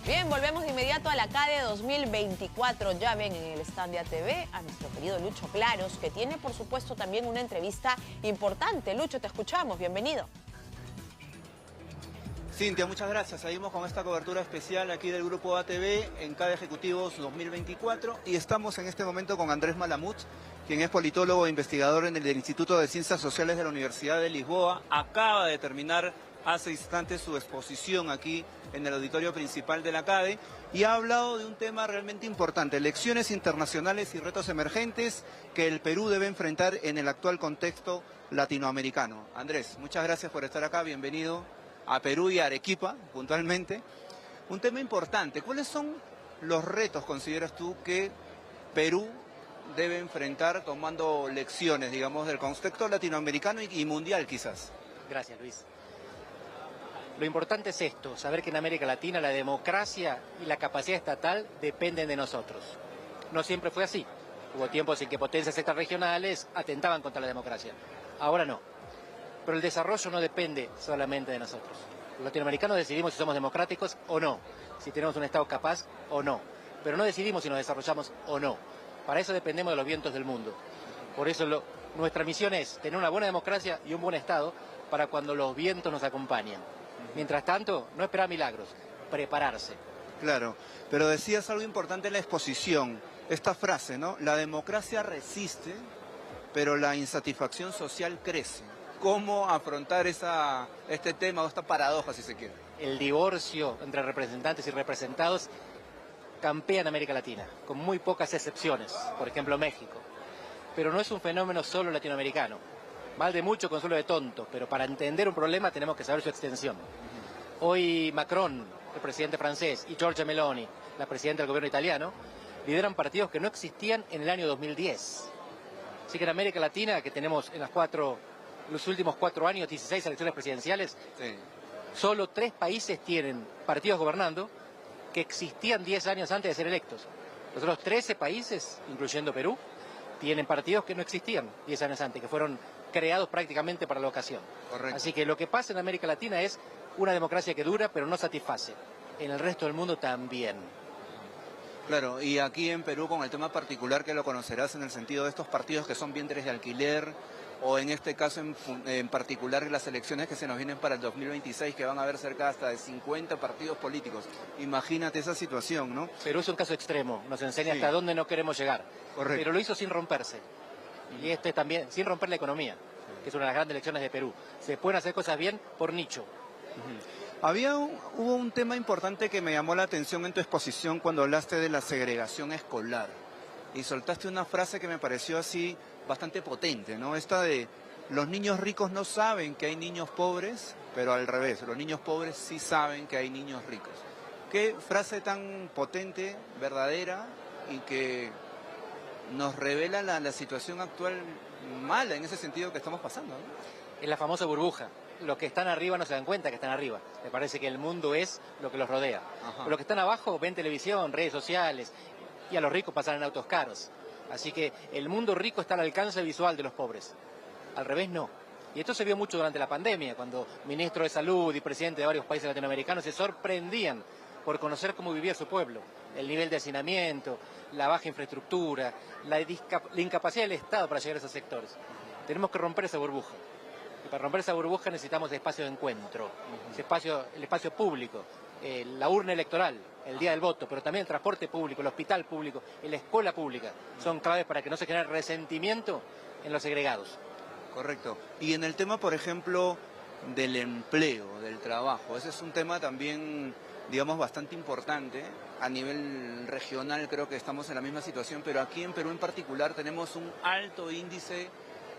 Bien, volvemos de inmediato a la CADE 2024. Ya ven en el stand de ATV a nuestro querido Lucho Claros, que tiene, por supuesto, también una entrevista importante. Lucho, te escuchamos. Bienvenido. Cintia, muchas gracias. Seguimos con esta cobertura especial aquí del Grupo ATV en CADE Ejecutivos 2024 y estamos en este momento con Andrés Malamud, quien es politólogo e investigador en el Instituto de Ciencias Sociales de la Universidad de Lisboa. Acaba de terminar hace instantes su exposición aquí en el auditorio principal de la CADE y ha hablado de un tema realmente importante, elecciones internacionales y retos emergentes que el Perú debe enfrentar en el actual contexto latinoamericano. Andrés, muchas gracias por estar acá, bienvenido a Perú y a Arequipa, puntualmente. Un tema importante, ¿cuáles son los retos, consideras tú, que Perú debe enfrentar tomando lecciones, digamos, del contexto latinoamericano y mundial quizás? Gracias, Luis. Lo importante es esto, saber que en América Latina la democracia y la capacidad estatal dependen de nosotros. No siempre fue así. Hubo tiempos en que potencias extrarregionales atentaban contra la democracia. Ahora no. Pero el desarrollo no depende solamente de nosotros. Los latinoamericanos decidimos si somos democráticos o no, si tenemos un Estado capaz o no. Pero no decidimos si nos desarrollamos o no. Para eso dependemos de los vientos del mundo. Por eso nuestra misión es tener una buena democracia y un buen Estado para cuando los vientos nos acompañen. Mientras tanto, no esperar milagros, prepararse. Claro, pero decías algo importante en la exposición, esta frase, ¿no? La democracia resiste, pero la insatisfacción social crece. ¿Cómo afrontar este tema o esta paradoja, si se quiere? El divorcio entre representantes y representados campea en América Latina, con muy pocas excepciones, por ejemplo México. Pero no es un fenómeno solo latinoamericano. Mal de mucho, consuelo de tonto, pero para entender un problema tenemos que saber su extensión. Hoy Macron, el presidente francés, y Giorgia Meloni, la presidenta del gobierno italiano, lideran partidos que no existían en el año 2010. Así que en América Latina, que tenemos en los últimos 4 años 16 elecciones presidenciales, sí, solo 3 países tienen partidos gobernando que existían 10 años antes de ser electos. Los otros 13 países, incluyendo Perú, tienen partidos que no existían 10 años antes, que fueron creados prácticamente para la ocasión. Correcto. Así que lo que pasa en América Latina es una democracia que dura, pero no satisface. En el resto del mundo también. Claro, y aquí en Perú con el tema particular que lo conocerás en el sentido de estos partidos que son vientres de alquiler, o en este caso en particular las elecciones que se nos vienen para el 2026, que van a haber cerca hasta de 50 partidos políticos. Imagínate esa situación, ¿no? Perú es un caso extremo, nos enseña sí, hasta dónde no queremos llegar. Correcto. Pero lo hizo sin romperse. Y también, sin romper la economía, que es una de las grandes lecciones de Perú. Se pueden hacer cosas bien por nicho. Hubo un tema importante que me llamó la atención en tu exposición cuando hablaste de la segregación escolar. Y soltaste una frase que me pareció así bastante potente, ¿no? Esta de los niños ricos no saben que hay niños pobres, pero al revés, los niños pobres sí saben que hay niños ricos. Qué frase tan potente, verdadera y que nos revela la situación actual mala en ese sentido que estamos pasando, ¿no? Es la famosa burbuja. Los que están arriba no se dan cuenta que están arriba. Me parece que el mundo es lo que los rodea. Pero los que están abajo ven televisión, redes sociales, y a los ricos pasan en autos caros. Así que el mundo rico está al alcance visual de los pobres. Al revés no. Y esto se vio mucho durante la pandemia, cuando ministros de salud y presidentes de varios países latinoamericanos se sorprendían por conocer cómo vivía su pueblo. El nivel de hacinamiento, la baja infraestructura, la incapacidad del Estado para llegar a esos sectores. Tenemos que romper esa burbuja. Y para romper esa burbuja necesitamos espacio de encuentro, el espacio público, la urna electoral, el día del voto, pero también el transporte público, el hospital público, la escuela pública. Son claves para que no se genere resentimiento en los segregados. Correcto. Y en el tema, por ejemplo, del empleo, del trabajo, ese es un tema también, digamos, bastante importante. A nivel regional creo que estamos en la misma situación, pero aquí en Perú en particular tenemos un alto índice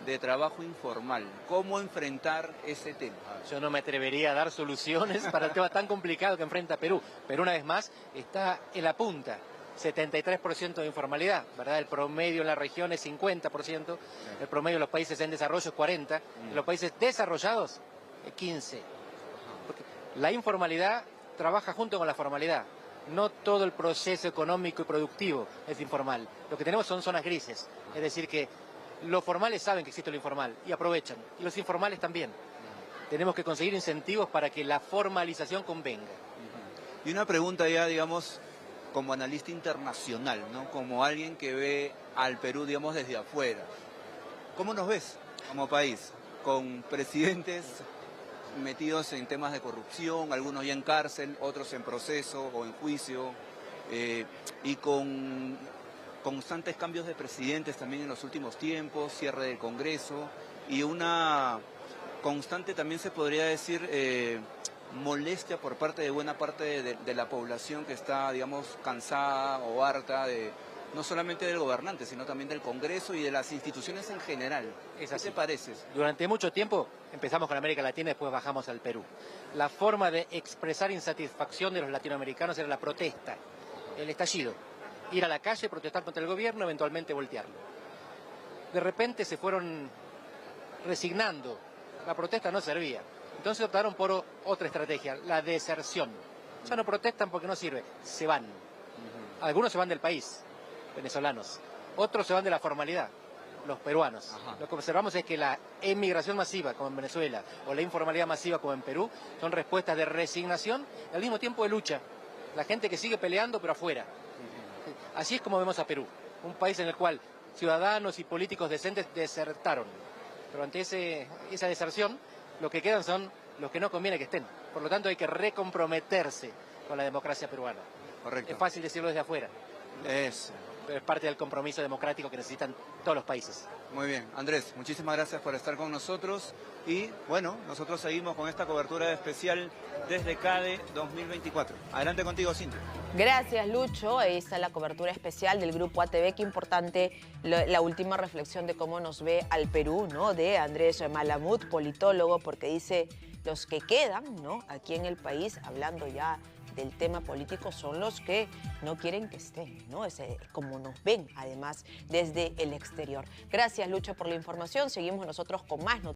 de trabajo informal. ¿Cómo enfrentar ese tema? Yo no me atrevería a dar soluciones para el tema tan complicado que enfrenta Perú. Pero una vez más está en la punta. 73% de informalidad, ¿verdad? El promedio en la región es 50%, el promedio de los países en desarrollo es 40%, en los países desarrollados es 15%. Porque la informalidad trabaja junto con la formalidad. No todo el proceso económico y productivo es informal. Lo que tenemos son zonas grises, es decir que los formales saben que existe lo informal y aprovechan, y los informales también. Tenemos que conseguir incentivos para que la formalización convenga. Y una pregunta ya, digamos, como analista internacional, ¿no? Como alguien que ve al Perú, digamos, desde afuera. ¿Cómo nos ves como país? Con presidentes metidos en temas de corrupción, algunos ya en cárcel, otros en proceso o en juicio, y con constantes cambios de presidentes también en los últimos tiempos, cierre del Congreso y una constante, también se podría decir, molestia por parte de buena parte de la población que está, digamos, cansada o harta de no solamente del gobernante, sino también del Congreso y de las instituciones en general. ¿Qué te parece? Durante mucho tiempo empezamos con América Latina y después bajamos al Perú. La forma de expresar insatisfacción de los latinoamericanos era la protesta, el estallido. Ir a la calle, protestar contra el gobierno, eventualmente voltearlo. De repente se fueron resignando, la protesta no servía. Entonces optaron por otra estrategia, la deserción. Ya no protestan porque no sirve, se van. Algunos se van del país, venezolanos. Otros se van de la formalidad, los peruanos. Lo que observamos es que la emigración masiva, como en Venezuela, o la informalidad masiva, como en Perú, son respuestas de resignación y al mismo tiempo de lucha. La gente que sigue peleando, pero afuera. Así es como vemos a Perú, un país en el cual ciudadanos y políticos decentes desertaron. Pero ante esa deserción, lo que quedan son los que no conviene que estén. Por lo tanto, hay que recomprometerse con la democracia peruana. Correcto. Es fácil decirlo desde afuera. Pero es parte del compromiso democrático que necesitan todos los países. Muy bien. Andrés, muchísimas gracias por estar con nosotros. Y bueno, nosotros seguimos con esta cobertura especial desde CADE 2024. Adelante contigo, Cintia. Gracias, Lucho. Ahí está la cobertura especial del Grupo ATV. Qué importante la última reflexión de cómo nos ve al Perú, ¿no? De Andrés Malamud, politólogo, porque dice los que quedan, ¿no? Aquí en el país, hablando ya del tema político, son los que no quieren que estén, ¿no? Es como nos ven, además, desde el exterior. Gracias, Lucho, por la información. Seguimos nosotros con más noticias.